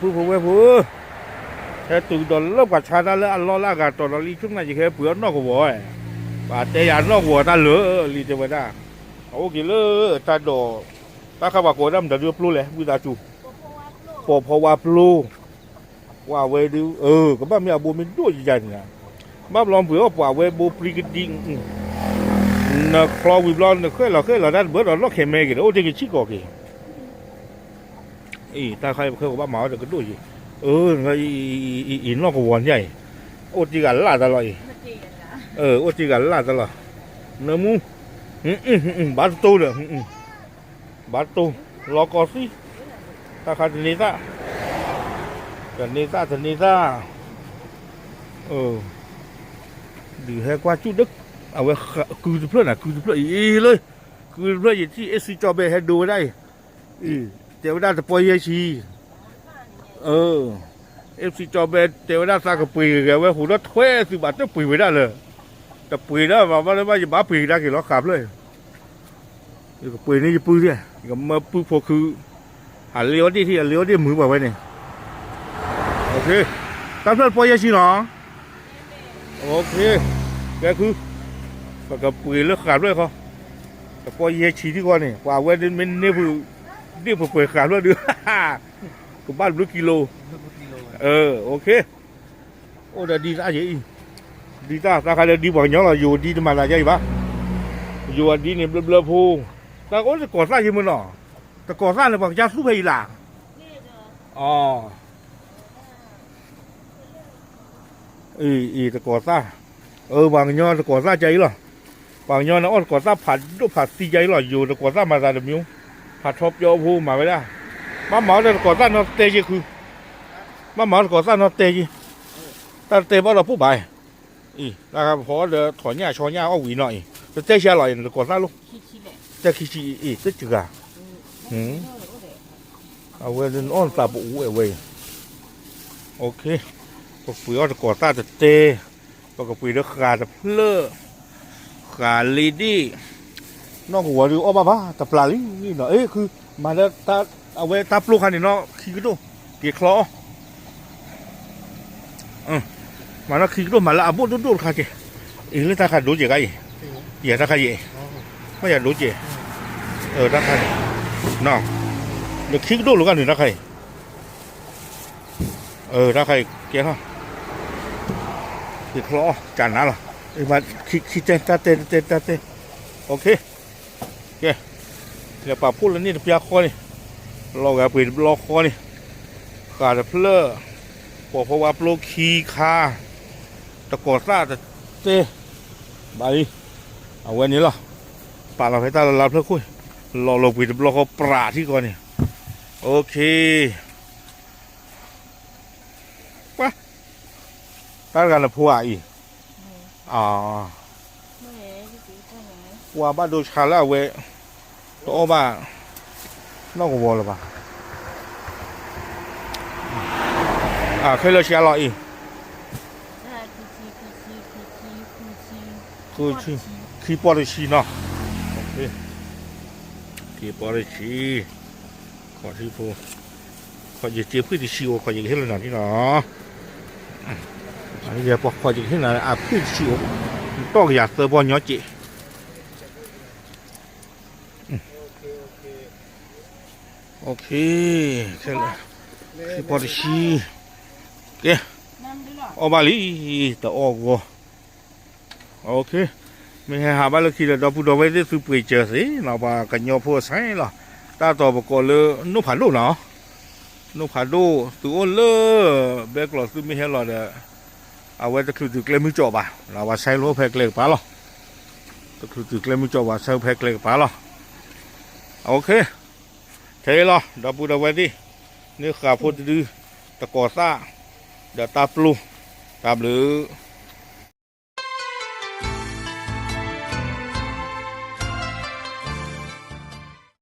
ผู้ผู้ผู้แค่ตื่นตอนเริ่มกับชาได้แล้วอันล้อลากาตอนเราลีช่วงนั้นจะแค่เปลือกนอกหัวบาดแต่ยานอกหัวตาเหลือลีจะไม่ได้โอเคเลยตาดอตาข้าวโพดดำเดือดปลุเลยบุตรจูปอพว่าปลุว่าเวดูก็บ้ามีอาบุมีด้วยยันนะบ้าลองเผื่อว่าเวบูปริกดิ้งนักคลอวิบลอนเคยเราด้านเบิร์ดเราเข็มเมกันโอ้เด็กชิโก้กี่ตาใครเคยว่าหมาเด็กก็ด้วยไงอินนอกวันใหญ่โอ้จิกันลาตลอดโอ้จิกันลาตลอดเนื้อมูบาดตูเลยบาดตูรอกอสิตาขาดนิซ่าดีแค่กว่าจุดดึกเอาไว้คือเพื่อนเลยคือเพื่อนอย่างที่เอสซีจอเบให้ดูได้เจ้าด้าจะปล่อยยาชีเอฟซีจอเบเจ้าด้าสร้างกับปีแกไว้หูรถเทสิบบาทจะปีไม่ได้เลยแต่ปีนั้นมาเลยว่าจะบ้าปีได้กี่ล้อขับเลยก็ปีนี้จะปื้อเนี่ยก็มาปื้อพอคือหันเลี้ยวที่มือแบบไว้เนี่ยโอเคตามเพื่อนปล่อยยาชีหนอโอเคแกคือกับปีแล้วขาดด้วยเขาแต่ปล่อยยาชีที่ก่อนเนี่ยกว่าเว้นมันเนี่ยเปิดขาดด้วยเดือกับบ้านรู้กิโลโอเคโอ้แต่ดีซะเฉยดีซะถ้าใครจะดีบอกย้อนเราอยู่ดีจะมาอะไรใช่ปะอยู่ดีเนี่ยเบลอพูแต่ก็จะก่อสร้างยังมันหรอแต่ก่อสร้างเนี่ยบอกจะสู้ไปหลังอ๋อแต่ก่อสร้างบางย้อนแต่ก่อสร้างใจหรอบางย้อนนะอ้อนก่อสร้างผัดตีใจหรออยู่แต่ก่อสร้างมาแต่เดี๋ยวผัดทบโยพูมาไม่ได้มาหมอแต่ก่อสร้างนอเตจิคือมาหมอก่อสร้างนอเตจิแต่เตะว่าเราผู้ใบนะครับพอเดี๋ยวถอนหญ้าชอนหญ้าเอาหวีหน่อยจะเจ๊เชียร์หน่อยก่อสร้างลูกจะขี้จะจืดอ่ะเอาไว้เดินอ้อนตาบุ๋ยเว้ยโอเคก็ปุ๋ยอ้อนก่อสร้างจะเตะก็ปุ๋ยเดือดขาดเพลขาลีดี้นอกหัวหรืออ้อบ้าแต่ปลาลินี่เนาะคือมาแล้วตาเอาไว้ตาปลูกคันนี้เนาะขี้กระโดดเกี่ยคลอมาแล้วขี้กระโดดมาแล้วอาบุดูค่ะเจ้เลยตาขาดดูเจ๋ไงอย่าตาขาดเจ๋ไม่อยากดูเจ๋ตาขาดเนาะเดี๋ยวขี้กระโดดหรือกันหรือตาใครตาใครเกี่ยฮะเกี่ยคลอจานนั้นหรอมาขี้เต้ตาเต้โอเคเดี๋ยวป่าพูดแล้วนี่เปียคอนี่เราแกปิดล็อกคอนี่ขาดเพลอเพราะว่าโปรคีคาตะกอดซาแต่เต้ใบเอาไว้นี้หรอป่าเราให้ตาเราเพื่อคุยเราปิดล็อกเขาปราที่ก่อนนี่โอเคปะตั้งกันละพัวอีว่าบ้านดูชาแล้วเว้ยตัวบ้านอกวัวหรือเปล่าเคยเลยเชียร์หรออีคือขี้ปอดชีเนาะโอเคขี้ปอดชีขอที่พูขอจะเจี๊ยบพื้นที่ชีวขอจะเห็นเลยหน่อยที่เนาะอันนี้เดี๋ยวขอจะเห็นหน่อยพื้นที่ชีวต้องอยากเติมบอลย้อนจีโอเคแค่นั้นที่พอดีชีเก๋ออกมาลีแต่ออกวัวโอเคไม่ให้หาบ้านเราคิดเราพูดเอาไว้ได้ซื้อไปเจอสิเราบ้ากันยอพัวใช่หรอตาต่อประกอบเลยนุ่งผ่านดูเนาะนุ่งผ่านดูตัวเลยเบกหลอดซื้อไม่ให้หรอกเด้อเอาไว้จะคือตึกเล่มมือจ่อป่ะเราว่าใช้รั้วแพกเล็กป่ะหรอจะคือตึกเล่มมือจ่อว่าใช้แพกเล็กป่ะหรอโอเคเทหรอดับบูดับไว้ดินี่ขาพูดดื้อตะกอซ่าเดี๋ยวตาปลูตาหรือ